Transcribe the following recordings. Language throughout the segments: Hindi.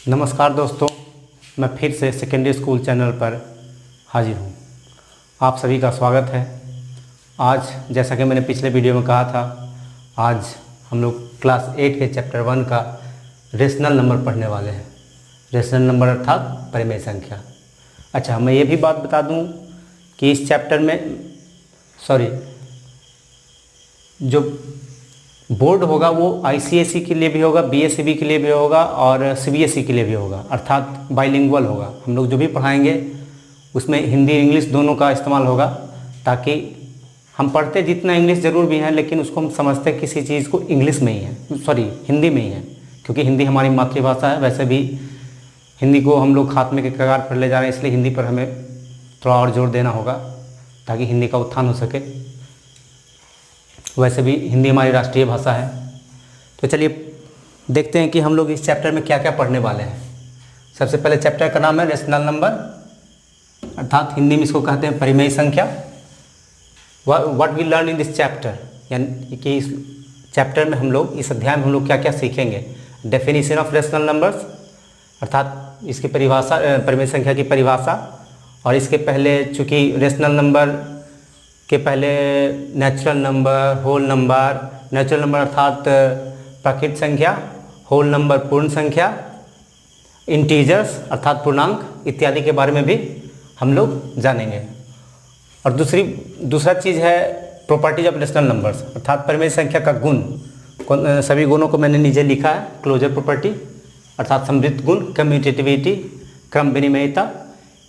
नमस्कार दोस्तों, मैं फिर से सेकेंडरी स्कूल चैनल पर हाजिर हूँ। आप सभी का स्वागत है। आज जैसा कि मैंने पिछले वीडियो में कहा था, आज हम लोग क्लास 8 के चैप्टर 1 का रेशनल नंबर पढ़ने वाले हैं। रेशनल नंबर अर्थात परिमेय संख्या। अच्छा, मैं ये भी बात बता दूँ कि इस चैप्टर में जो बोर्ड होगा वो आईसीएसई के लिए भी होगा, बीएसईबी के लिए भी होगा और सीबीएसई के लिए भी होगा, अर्थात बाइलिंगुअल होगा। हम लोग जो भी पढ़ाएंगे उसमें हिंदी इंग्लिश दोनों का इस्तेमाल होगा, ताकि हम पढ़ते जितना इंग्लिश ज़रूर भी है, लेकिन उसको हम समझते किसी चीज़ को इंग्लिश में ही है, हिंदी में ही है, क्योंकि हिंदी हमारी मातृभाषा है। वैसे भी हिंदी को हम लोग खात्मे के कगार पर ले जा रहे हैं, इसलिए हिंदी पर हमें थोड़ा और जोर देना होगा ताकि हिंदी का उत्थान हो सके। वैसे भी हिंदी हमारी राष्ट्रीय भाषा है। तो चलिए देखते हैं कि हम लोग इस चैप्टर में क्या क्या पढ़ने वाले हैं। सबसे पहले चैप्टर का नाम है रेशनल नंबर, अर्थात हिंदी में इसको कहते हैं परिमेय संख्या। What we learn in this chapter, यानी कि इस चैप्टर में हम लोग, इस अध्याय में हम लोग क्या क्या सीखेंगे। डेफिनेशन ऑफ रेशनल नंबर्स, अर्थात इसकी परिभाषा, परिमेय संख्या की परिभाषा। और इसके पहले चूँकि रेशनल नंबर के पहले natural number, whole number, natural number अर्थात प्राकृत संख्या, होल नंबर पूर्ण संख्या, इंटीजर्स अर्थात पूर्णांक इत्यादि के बारे में भी हम लोग जानेंगे। और दूसरा चीज़ है प्रॉपर्टीज ऑफ रेशनल नंबर्स, अर्थात परिमेय संख्या का गुण। सभी गुणों को मैंने नीचे लिखा है। क्लोजर प्रॉपर्टी अर्थात समृद्ध गुण, कम्यूटेटिविटी क्रम विनिमयता,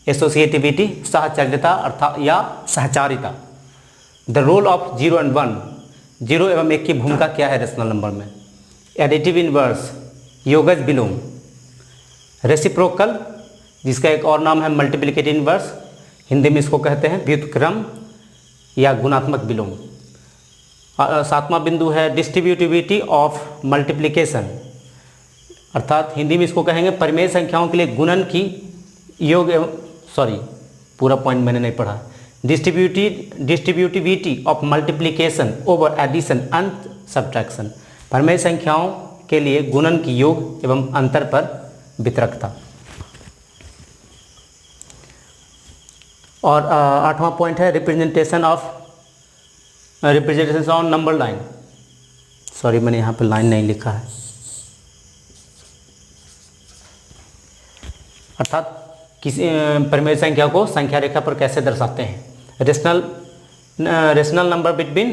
एसोसिएटिविटी सहचारिता अर्थात या सहचारिता। द रोल ऑफ 0 and 1, 0 एवं 1 की भूमिका क्या है रेशनल नंबर में। एडिटिव इनवर्स, योगज विलोम, रेसिप्रोकल जिसका एक और नाम है मल्टीप्लिकेटिव इनवर्स, हिंदी में इसको कहते हैं व्युत्क्रम या गुणात्मक विलोम। सातवां बिंदु है डिस्ट्रीब्यूटिविटी ऑफ मल्टीप्लिकेशन, अर्थात हिंदी में इसको कहेंगे परिमेय संख्याओं के लिए गुणन की योग एवं पूरा पॉइंट मैंने नहीं पढ़ा। Distributivity of multiplication over addition and subtraction, परिमेय संख्याओं के लिए गुणन की योग एवं अंतर पर वितरकता। और आठवां पॉइंट है रिप्रेजेंटेशन ऑन नंबर लाइन। मैंने यहाँ पे लाइन नहीं लिखा है, अर्थात किसी परिमेय संख्या को संख्या रेखा पर कैसे दर्शाते हैं। Rational number between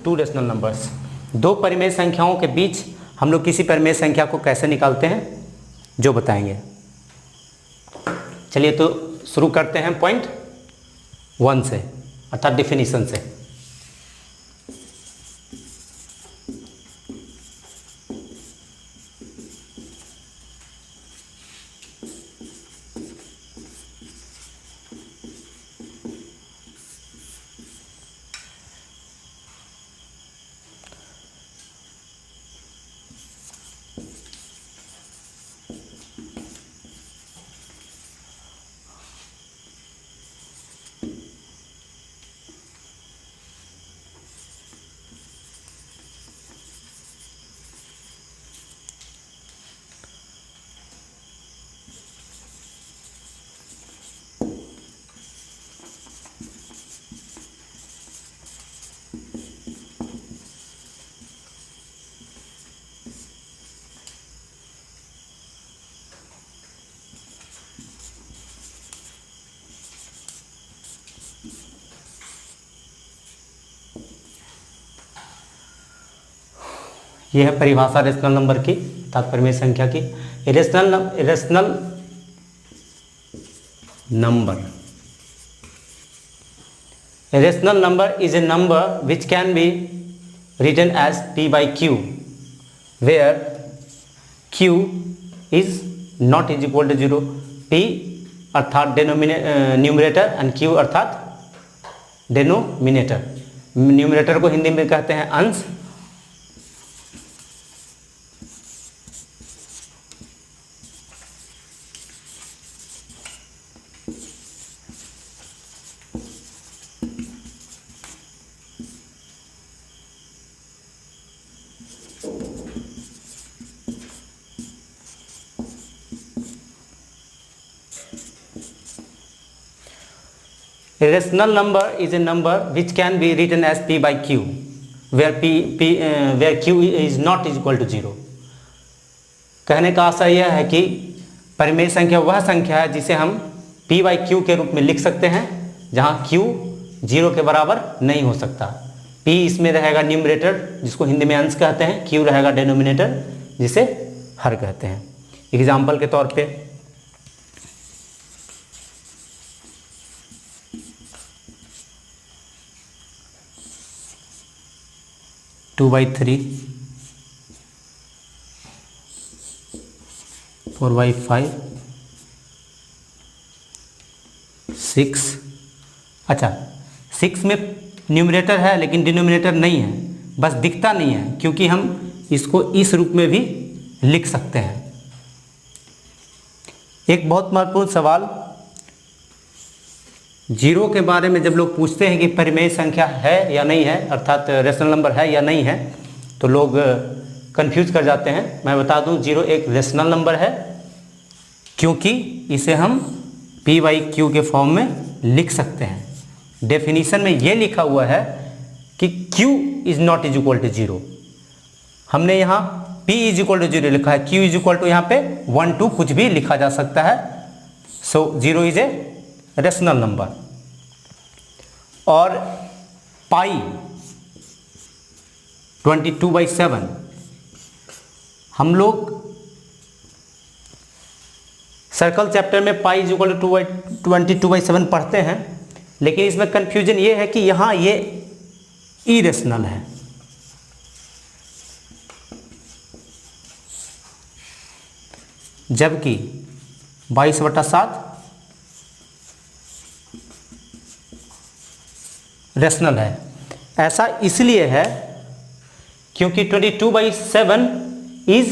two rational numbers, दो परिमेय संख्याओं के बीच हम लोग किसी परिमेय संख्या को कैसे निकालते हैं, जो बताएंगे। चलिए तो शुरू करते हैं पॉइंट 1 से, अर्थात डिफिनीशन से। यह है परिभाषा रेशनल नंबर की, तात्पर्य संख्या की। Rational number is a number which can be written as p by q, where q is not is equal to 0। p अर्थात न्यूमरेटर एंड q अर्थात डेनोमिनेटर। न्यूमरेटर को हिंदी में कहते हैं अंश, A rational number is a number which can be written as p by q, where q is not equal to 0. कहने का आशा यह है कि परिमेय संख्या वह संख्या है जिसे हम p by q के रूप में लिख सकते हैं, जहाँ q 0 के बराबर नहीं हो सकता. p इसमें रहेगा न्यूमरेटर जिसको हिंदी में अंश कहते हैं, q रहेगा डेनोमिनेटर जिसे हर कहते हैं. एग्जाम्पल के तौर पे 2/3, 4/5, 6. अच्छा, 6 में न्यूमरेटर है लेकिन डिनोमिनेटर नहीं है, बस दिखता नहीं है, क्योंकि हम इसको इस रूप में भी लिख सकते हैं. एक बहुत महत्वपूर्ण सवाल, 0 के बारे में जब लोग पूछते हैं कि परिमेय संख्या है या नहीं है, अर्थात रेशनल नंबर है या नहीं है, तो लोग कंफ्यूज कर जाते हैं. मैं बता दूं 0 एक रेशनल नंबर है, क्योंकि इसे हम p बाई क्यू के फॉर्म में लिख सकते हैं. डेफिनीशन में ये लिखा हुआ है कि q is not is equal to 0. हमने यहाँ p इज इक्वल टू 0 लिखा है, q इज इक्वल टू यहाँ पे 1 2 कुछ भी लिखा जा सकता है. सो 0 इज ए रेशनल नंबर. और पाई 22/7 हम लोग सर्कल चैप्टर में पाई इज इक्वल टू 22/7 पढ़ते हैं, लेकिन इसमें कंफ्यूजन ये है कि यहाँ ये इरेशनल है. जबकि 22/7 रेशनल है. ऐसा इसलिए है क्योंकि 22/7 is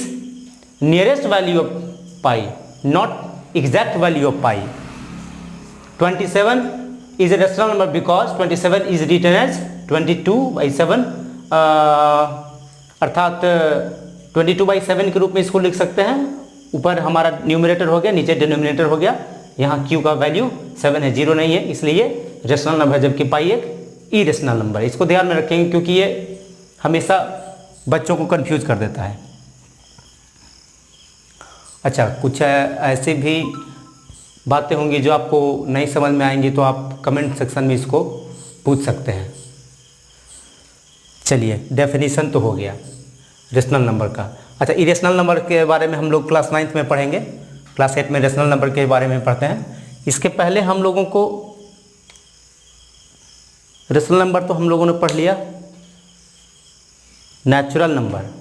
nearest value of pi, not exact value of pi. 27 is a rational number because 27 is written as 22/7, अर्थात 22/7 के रूप में इसको लिख सकते हैं. ऊपर हमारा न्यूमरेटर हो गया, नीचे डिनोमिनेटर हो गया. यहाँ q का वैल्यू 7 है, 0 नहीं है, इसलिए रेशनल नंबर है, जबकि पाई एक इरेशनल नंबर है. इसको ध्यान में रखेंगे क्योंकि ये हमेशा बच्चों को कंफ्यूज कर देता है. अच्छा, कुछ ऐसे भी बातें होंगी जो आपको नहीं समझ में आएंगी, तो आप कमेंट सेक्शन में इसको पूछ सकते हैं. चलिए, डेफिनेशन तो हो गया रेशनल नंबर का. अच्छा, इरेशनल नंबर के बारे में हम लोग क्लास 9th में पढ़ेंगे. क्लास 8 में रेशनल नंबर के बारे में पढ़ते हैं. इसके पहले हम लोगों को रेशनल नंबर तो हम लोगों ने पढ़ लिया. नेचुरल नंबर,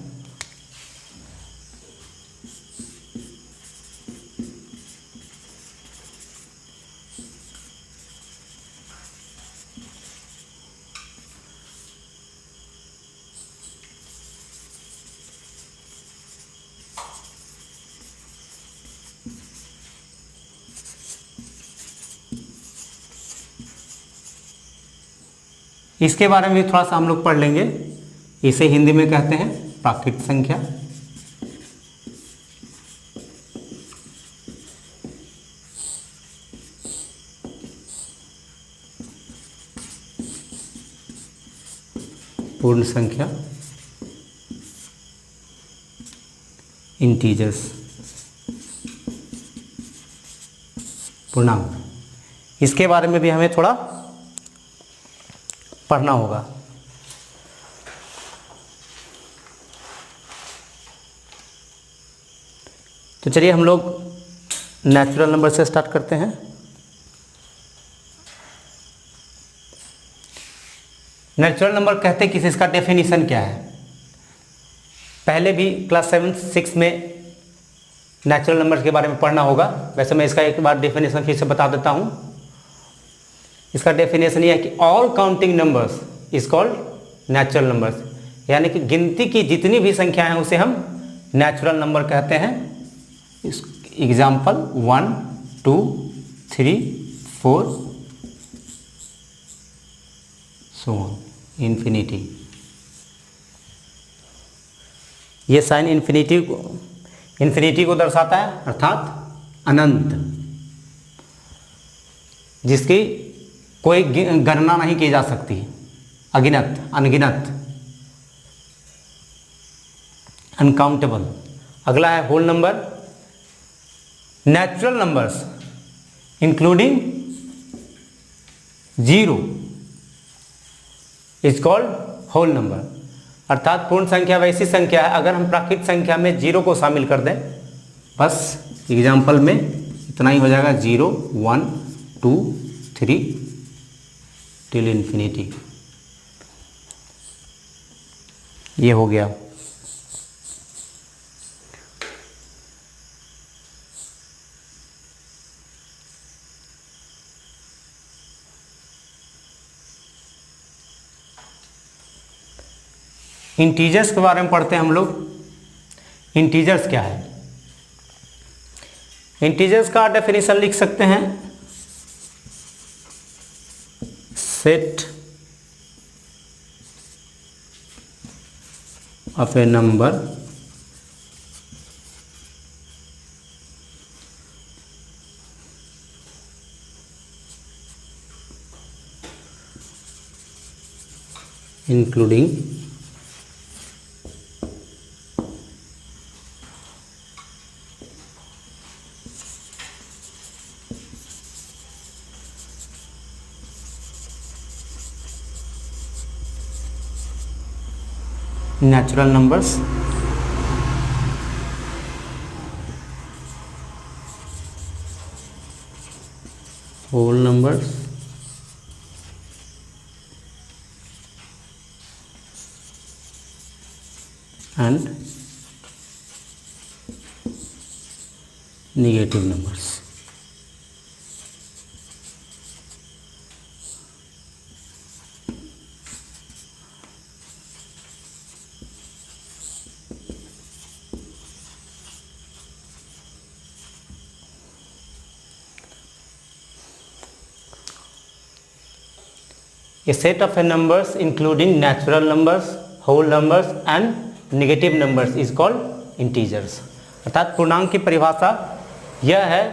इसके बारे में भी थोड़ा सा हम लोग पढ़ लेंगे. इसे हिंदी में कहते हैं प्राकृत संख्या. पूर्ण संख्या, इंटीजर्स, पूर्णांक. इसके बारे में भी हमें थोड़ा पढ़ना होगा. तो चलिए हम लोग नेचुरल नंबर से स्टार्ट करते हैं. नेचुरल नंबर कहते किस, इसका डेफिनेशन क्या है? पहले भी क्लास 7-6 में नेचुरल नंबर के बारे में पढ़ना होगा. वैसे मैं इसका एक बार डेफिनेशन फिर से बता देता हूँ. इसका डेफिनेशन ये है कि all counting numbers is called natural numbers, यानी कि गिनती की जितनी भी संख्याएं हैं उसे हम नेचुरल नंबर कहते हैं. एग्जाम्पल 1 2 3 4 सो इन्फिनिटी. ये साइन इन्फिनिटी को दर्शाता है, अर्थात अनंत, जिसकी कोई गणना नहीं की जा सकती, अगिनत, अनगिनत, अनकाउंटेबल। अगला है whole number. Natural numbers including zero is called whole number. अर्थात पूर्ण संख्या वैसी संख्या है अगर हम प्राकृत संख्या में जीरो को शामिल कर दें, बस एग्जाम्पल में इतना ही हो जाएगा, 0 1 2 3 टिल इन्फिनिटी, ये हो गया। इंटीजर्स के बारे में पढ़ते हैं हम लोग। इंटीजर्स क्या है? इंटीजर्स का डेफिनेशन लिख सकते हैं, set of A number including natural numbers whole numbers and negative numbers। A set of numbers including natural numbers, whole numbers and negative numbers is called integers। अर्थात पूर्णांक की परिभाषा यह है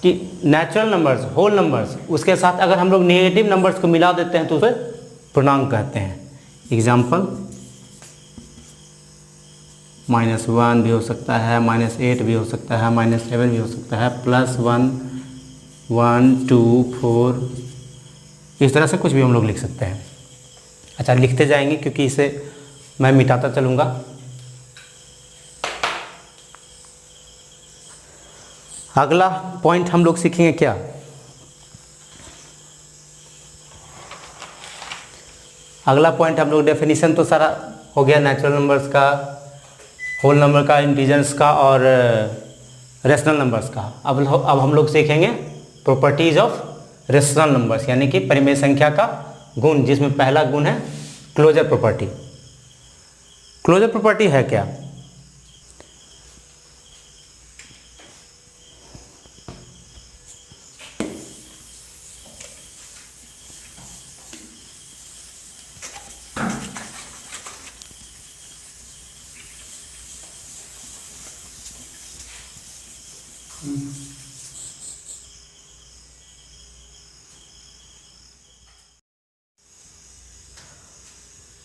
कि नेचुरल नंबर्स, होल नंबर्स, उसके साथ अगर हम लोग नेगेटिव नंबर्स को मिला देते हैं तो उसे पूर्णांक कहते हैं। एग्जाम्पल, -1 भी हो सकता है, -8 भी हो सकता है, -7 भी हो सकता है, +1 1 2 4, इस तरह से कुछ भी हम लोग लिख सकते हैं। अच्छा, लिखते जाएंगे क्योंकि इसे मैं मिटाता चलूँगा। अगला पॉइंट हम लोग सीखेंगे क्या? अगला पॉइंट हम लोग, डेफिनेशन तो सारा हो गया नेचुरल नंबर्स का, होल नंबर का, इंटीजर्स का और रेशनल नंबर्स का। अब हम लोग सीखेंगे प्रॉपर्टीज ऑफ रेशनल नंबर्स, यानी कि परिमेय संख्या का गुण, जिसमें पहला गुण है क्लोजर प्रॉपर्टी। क्लोजर प्रॉपर्टी है क्या?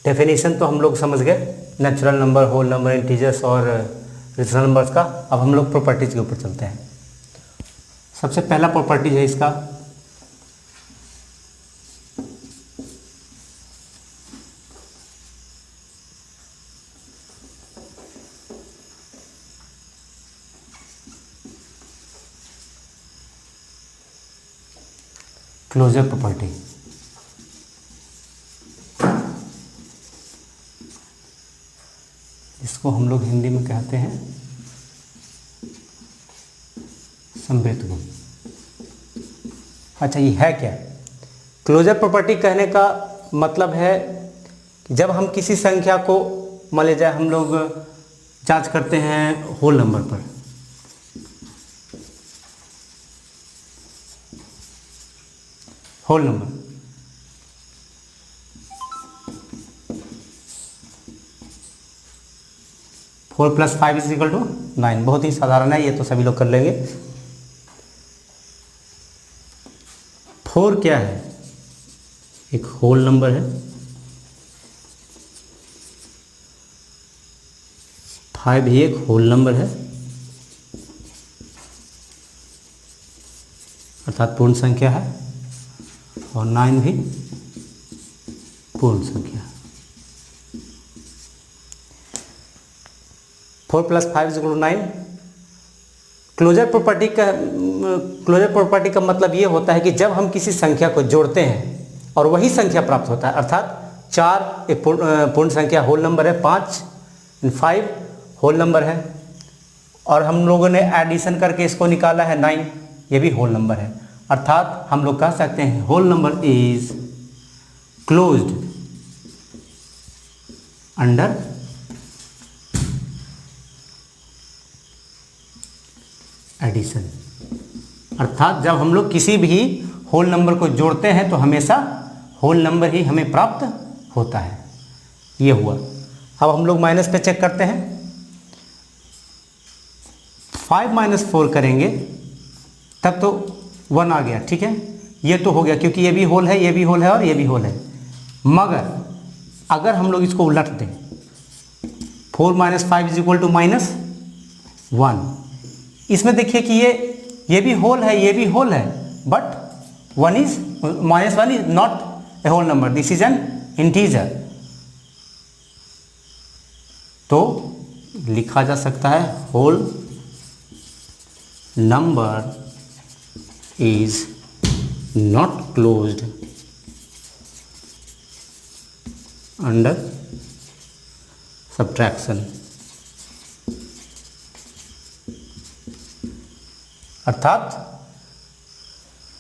डेफिनेशन तो हम लोग समझ गए, natural number, whole number, integers और रेशनल नंबर्स का। अब हम लोग प्रॉपर्टीज के ऊपर चलते हैं। सबसे पहला प्रॉपर्टी है इसका क्लोजर प्रॉपर्टी। इसको हम लोग हिंदी में कहते हैं समृद्ध गुण। अच्छा, ये है क्या? क्लोजर प्रॉपर्टी कहने का मतलब है कि जब हम किसी संख्या को, मान लीजिए हम लोग जांच करते हैं होल नंबर पर, होल नंबर 4 + 5 = 9, बहुत ही साधारण है, ये तो सभी लोग कर लेंगे। 4 क्या है? एक होल नंबर है। 5 भी एक होल नंबर है, अर्थात पूर्ण संख्या है, और 9 भी पूर्ण संख्या। 4 + 5 = 9। क्लोजर प्रॉपर्टी का मतलब ये होता है कि जब हम किसी संख्या को जोड़ते हैं और वही संख्या प्राप्त होता है, अर्थात 4 एक पूर्ण संख्या होल नंबर है, 5 होल नंबर है, और हम लोगों ने एडिशन करके इसको निकाला है 9, ये भी होल नंबर है। अर्थात हम लोग कह सकते हैं whole number is closed under addition. अर्थात जब हम लोग किसी भी होल नंबर को जोड़ते हैं तो हमेशा होल नंबर ही हमें प्राप्त होता है। ये हुआ। अब हम लोग माइनस पे चेक करते हैं। 5 - 4 करेंगे तब तो 1 आ गया, ठीक है, ये तो हो गया क्योंकि ये भी होल है, ये भी होल है और ये भी होल है। मगर अगर हम लोग इसको उलट दें, 4 - 5 = -1, इसमें देखिए कि ये भी होल है, ये भी होल है, but -1 is not a whole number, this is an integer. तो लिखा जा सकता है whole number is not closed under subtraction। अर्थात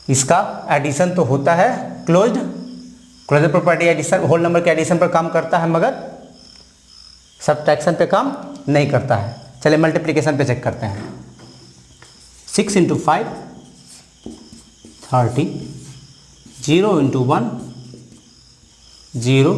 इसका एडिशन तो होता है closure property addition, whole number के एडिशन पर काम करता है, मगर सब्ट्रैक्शन पे काम नहीं करता है। चलिए मल्टीप्लिकेशन पे चेक करते हैं। 6 × 5 30, 0 × 1 0,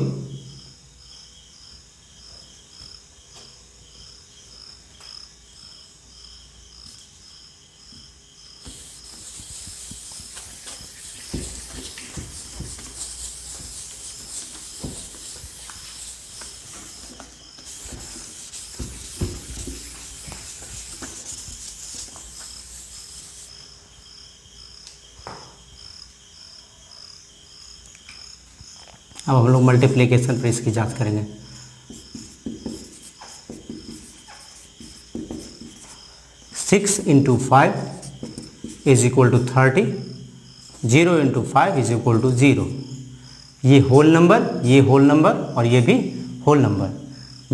अब हम लोग मल्टीप्लिकेशन पर इसकी जांच करेंगे। 6 × 5 = 30, 0 × 5 = 0। ये होल नंबर और ये भी whole number.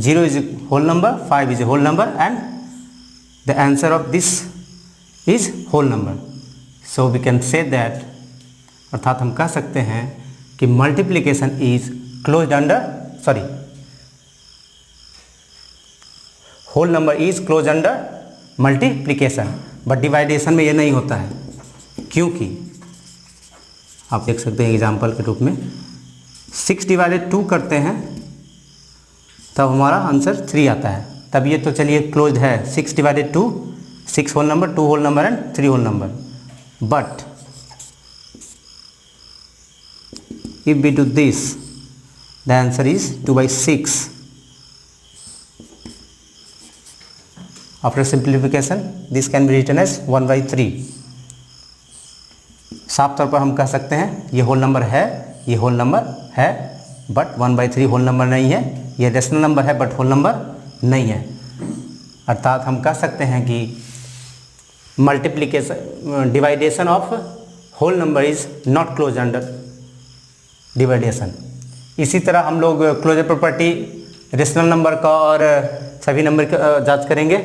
0 is whole number, 5 is a whole number, and the answer of this is whole number. So we can say that, अर्थात हम कह सकते हैं कि multiplication is closed under, sorry, whole number is close under multiplication, but डिवाइडेशन में ये नहीं होता है, क्योंकि आप देख सकते हैं एग्जाम्पल के रूप में 6 / 2 करते हैं तब हमारा आंसर 3 आता है। तब ये तो चलिए क्लोज है, 6 / 2, 6 whole number, 2 whole number and 3 whole number. But if we do this, the answer is 2/6. After simplification, this can be written as 1/3. साफ तौर पर हम कह सकते हैं ये होल नंबर है, ये होल नंबर है, बट 1/3 होल नंबर नहीं है। ये रेशनल नंबर है बट होल नंबर नहीं है। अर्थात हम कह सकते हैं कि multiplication, division of whole number is not close under division. इसी तरह हम लोग क्लोजर प्रॉपर्टी रेशनल नंबर का और सभी नंबर का जांच करेंगे।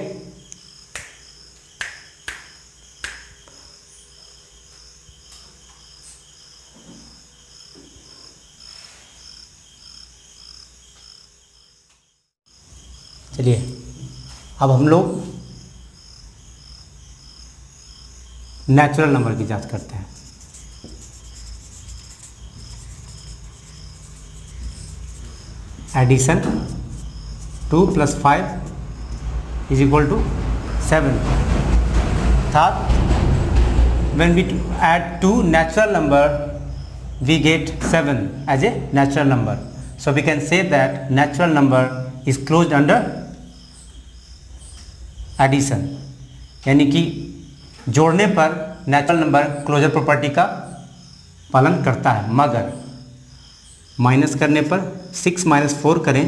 चलिए अब हम लोग नेचुरल नंबर की जांच करते हैं। एडिशन 2 + 5 = 7। अर्थात when we add two natural number we get 7 as a natural number. So we can say that natural number is closed under addition, यानी कि जोड़ने पर नेचुरल नंबर क्लोजर प्रॉपर्टी का पालन करता है, मगर माइनस करने पर 6 माइनस 4 करें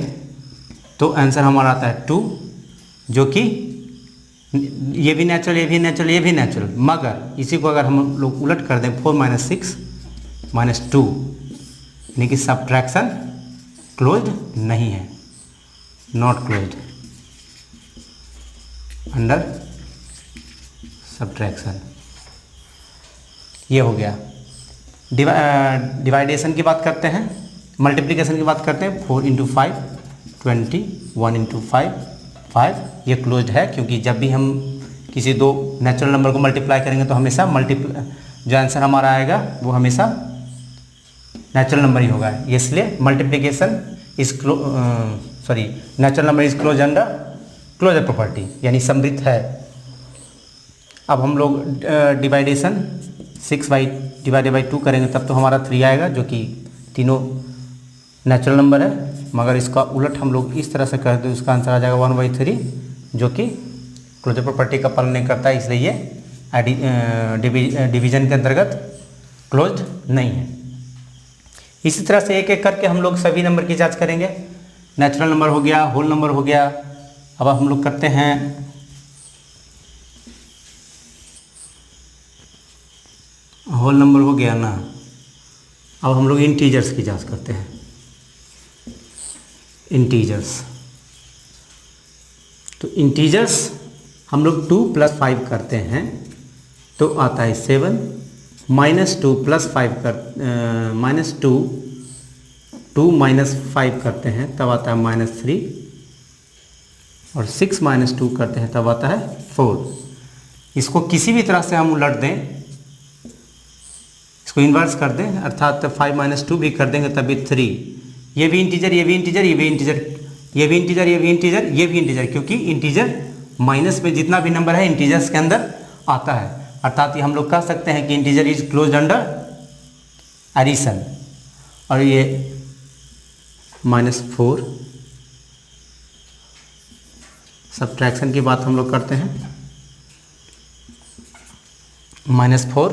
तो आंसर हमारा आता है 2, जो कि ये भी नेचुरल, ये भी नेचुरल, ये भी नेचुरल, मगर इसी को अगर हम लोग उलट कर दें 4 माइनस 6 माइनस 2, यानी कि सब्ट्रैक्शन क्लोज्ड नहीं है, नॉट क्लोज्ड अंडर सब्ट्रैक्शन। ये हो गया। डिवाइडेशन की बात करते हैं, मल्टीप्लिकेशन की बात करते हैं। 4 इंटू 5 20, 1 इंटू 5 5, ये क्लोज्ड है, क्योंकि जब भी हम किसी दो नेचुरल नंबर को मल्टीप्लाई करेंगे तो हमेशा जो आंसर हमारा आएगा वो हमेशा नेचुरल नंबर ही होगा, इसलिए multiplication is natural number is close under closure property, यानी समृद्ध है। अब हम लोग डिवाइडेशन 6/2 करेंगे तब तो हमारा 3 आएगा, जो कि तीनों नेचुरल नंबर है, मगर इसका उलट हम लोग इस तरह से कर दें, उसका आंसर आ जाएगा 1/3, जो कि क्लोजर प्रॉपर्टी का पालन नहीं करता है, इसलिए ये डिवीजन के अंतर्गत क्लोज्ड नहीं है। इसी तरह से एक एक करके हम लोग सभी नंबर की जांच करेंगे। नेचुरल नंबर हो गया, होल नंबर हो गया। अब हम लोग करते हैं होल नंबर हो गया ना, अब हम लोग इंटीजर्स की जांच करते हैं। इंटीजर्स, तो इंटीजर्स हम लोग 2 + 5 करते हैं तो आता है 7, -2 + 5 -2 माइनस 5 करते हैं तब आता है -3, और 6 - 2 करते हैं तब आता है 4। इसको किसी भी तरह से हम उलट दें, इसको इन्वर्स कर दें, अर्थात 5 - 2 भी कर देंगे तब भी 3। ये भी इंटीजर, ये भी इंटीजर, ये भी इंटीजर, ये भी इंटीजर, ये भी इंटीजर, ये भी इंटीजर, क्योंकि इंटीजर माइनस में जितना भी नंबर है इंटीजर्स के अंदर आता है, अर्थात ये हम लोग कह सकते हैं कि integer is closed under addition. और ये -4, सब्ट्रैक्शन की बात हम लोग करते हैं। -4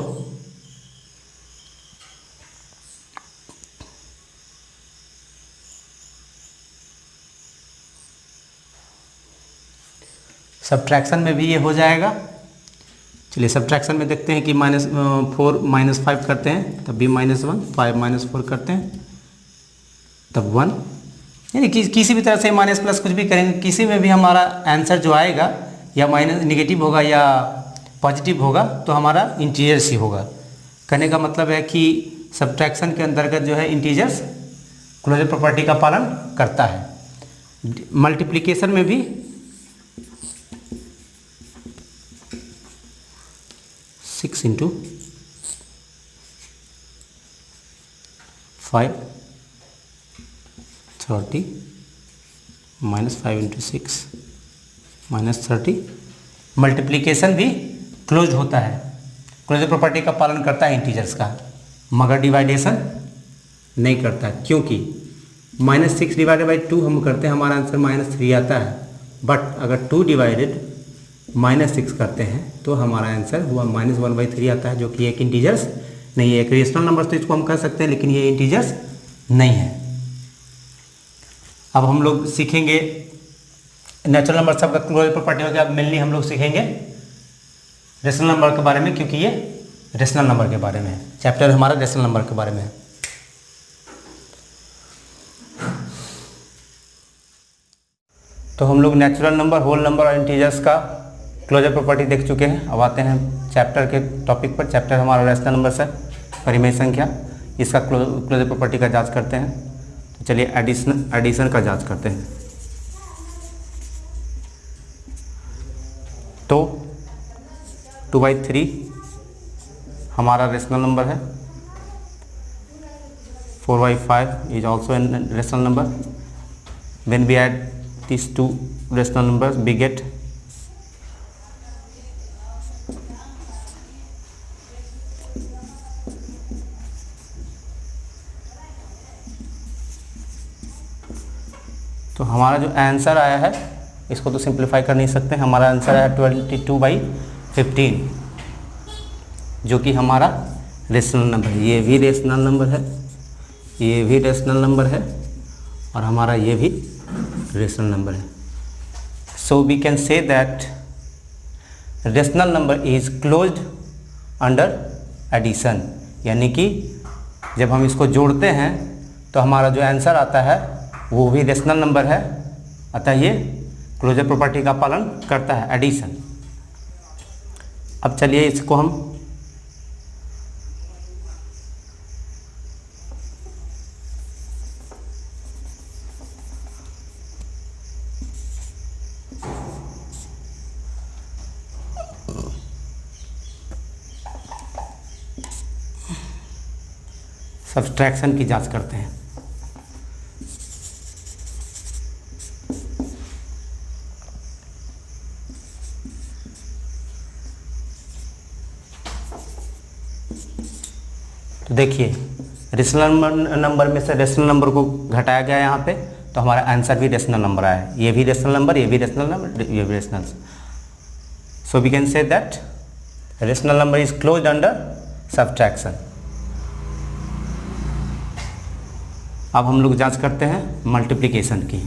सब्ट्रैक्शन में भी ये हो जाएगा। चलिए सब्ट्रैक्शन में देखते हैं कि -4 - 5 करते हैं तब भी -1, 5 - 4 करते हैं तब 1, यानी कि किसी भी तरह से माइनस प्लस कुछ भी करेंगे, किसी में भी हमारा आंसर जो आएगा या माइनस नेगेटिव होगा या पॉजिटिव होगा तो हमारा इंटीजर्स ही होगा। कहने का मतलब है कि सब्ट्रैक्शन के अंतर्गत जो है इंटीजर्स क्लोजर प्रॉपर्टी का पालन करता है। मल्टीप्लिकेशन में भी 6 × 5 30, -5 × 6 -30। मल्टीप्लिकेशन भी क्लोज होता है, क्लोजर प्रॉपर्टी का पालन करता है इंटीजर्स का, मगर डिवाइडेशन नहीं करता, क्योंकि -6 / 2 हम करते हैं, हमारा आंसर -3 आता है। बट अगर 2 / -6 करते हैं तो हमारा आंसर हुआ -1/3 आता है, जो कि एक इंटीजर्स नहीं है। एक रेशनल नंबर तो इसको हम कह सकते हैं, लेकिन ये इंटीजर्स नहीं है। अब हम लोग सीखेंगे नेचुरल नंबर सबका क्लोजर प्रॉपर्टी हो गया। अब मेनली हम लोग सीखेंगे रेशनल नंबर के बारे में, क्योंकि ये रेशनल नंबर के बारे में है, चैप्टर हमारा रेशनल नंबर के बारे में है। तो हम लोग नेचुरल नंबर, होल नंबर और इंटीजर्स का क्लोजर प्रॉपर्टी देख चुके हैं। अब आते हैं चैप्टर के टॉपिक पर। चैप्टर हमारा रेशनल नंबर से परिमेय संख्या, इसका क्लोजर प्रॉपर्टी का जांच करते हैं। तो चलिए एडिशन का जांच करते हैं। तो 2/3 हमारा रेशनल नंबर है। 4/5 is also an rational number. When we add these two rational numbers we get 4 तो हमारा जो आंसर आया है इसको तो सिंप्लीफाई कर नहीं सकते, हमारा आंसर आया 22/15, जो कि हमारा रेशनल नंबर है। ये भी रेशनल नंबर है, ये भी रेशनल नंबर है, और हमारा ये भी रेशनल नंबर है। So we can say that rational number is closed under addition, यानी कि जब हम इसको जोड़ते हैं तो हमारा जो आंसर आता है वो भी रेशनल नंबर है, अतः ये क्लोजर प्रॉपर्टी का पालन करता है, एडिशन। अब चलिए इसको हम सब्सट्रैक्शन की जांच करते हैं। तो देखिए रेशनल नंबर में से रेशनल नंबर को घटाया गया यहाँ पे, तो हमारा आंसर भी रेशनल नंबर आया है। ये भी रेशनल नंबर, ये भी रेशनल नंबर, ये भी rational. So we can say that rational number is closed under subtraction. अब हम लोग जांच करते हैं मल्टीप्लिकेशन की।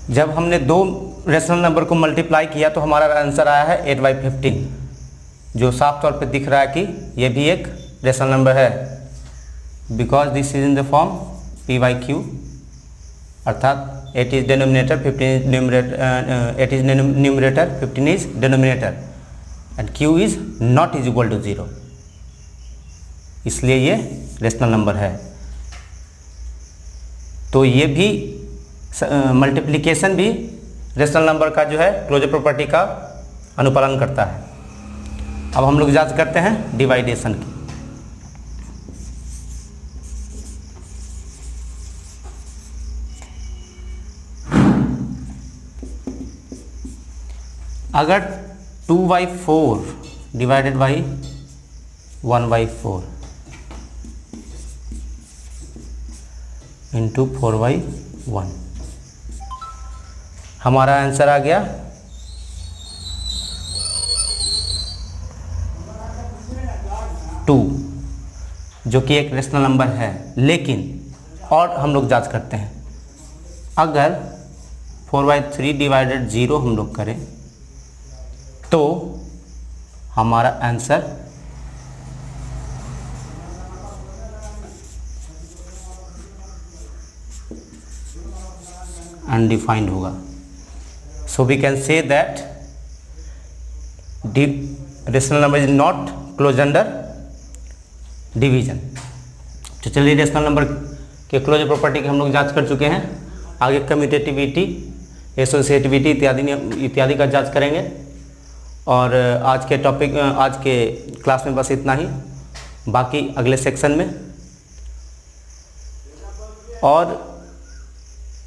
जब हमने दो रेशनल नंबर को मल्टीप्लाई किया तो हमारा आंसर आया है 8/15, जो साफ तौर पे दिख रहा है कि ये भी एक रेशनल नंबर है, because this is in the form p/q, अर्थात 8 is denominator, 15 is numerator, 8 is numerator, 15 is denominator, and q is not is equal to 0, इसलिए ये रेशनल नंबर है। तो ये भी मल्टीप्लिकेशन भी रेशनल नंबर का जो है क्लोजर प्रॉपर्टी का अनुपालन करता है। अब हम लोग जांच करते हैं डिवाइडेशन की। अगर 2/4 डिवाइडेड बाई 1/4 इंटू 4/1, हमारा आंसर आ गया 2, जो कि एक रेशनल नंबर है। लेकिन और हम लोग जांच करते हैं, अगर 4/3 डिवाइडेड 0 हम लोग करें तो हमारा आंसर अनडिफाइंड होगा। So we can say that rational number is not close under division. तो चलिए रेशनल नंबर के क्लोजर प्रॉपर्टी की हम लोग जांच कर चुके हैं। आगे कम्यूटेटिविटी, एसोसिएटिविटी इत्यादि का जांच करेंगे। और आज के क्लास में बस इतना ही, बाकी अगले सेक्शन में। और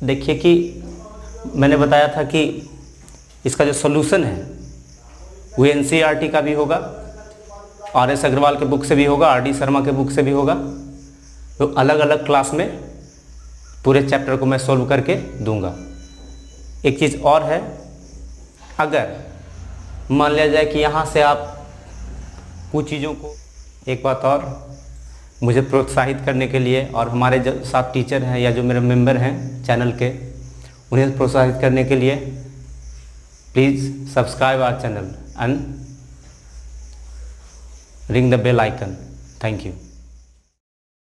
देखिए कि मैंने बताया था कि इसका जो सॉल्यूशन है वो NCERT का भी होगा, RS अग्रवाल के बुक से भी होगा, RD शर्मा के बुक से भी होगा। तो अलग अलग क्लास में पूरे चैप्टर को मैं सॉल्व करके दूंगा। एक चीज़ और है, अगर मान लिया जाए कि यहाँ से आप कुछ चीज़ों को, एक बात और, मुझे प्रोत्साहित करने के लिए और हमारे जो साथ टीचर हैं या जो मेरे मेंबर हैं चैनल के, उन्हें प्रोत्साहित करने के लिए please subscribe our channel and ring the bell icon. Thank you.